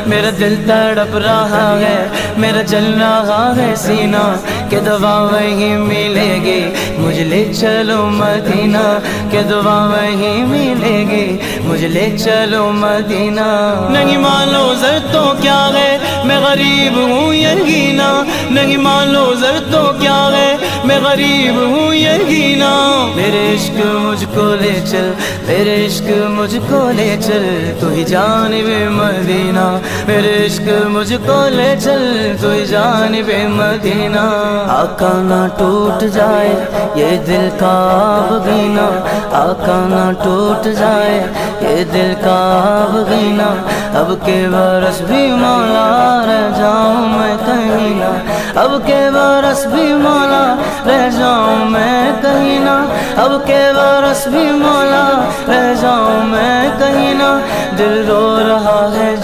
میرا دل تڑپ رہا ہے، میرا جل رہا ہے سینہ کہ دعا وہیں ملے گی، مجھے لے چلو مدینہ کہ دعا وہیں ملے گی، مجھے لے چلو مدینہ۔ نہیں مانو زر تو کیا ہے، میں غریب ہوں یقینا، نہیں مانو زر تو کیا ہے، میں غریب ہوں یقینا۔ میرے عشق مجھ کو لے چل، میرے عشق مجھ کو لے چل، تو ہی جانب مدینہ، میرے عشق مجھ کو لے چل، تو ہی جانب مدینہ۔ آقا نہ ٹوٹ جائے یہ دل کا بگینا، آقا نہ ٹوٹ جائے یہ دل کا بگینا، اب کے برس بھی مولا رہ جاؤں میں کہیں نہ، اب کے برس بھی مولا رہ جاؤں میں کہیں نہ، اب کے برس بھی مولا رہ جاؤں میں کہیں نہ۔ دل رو رہا ہے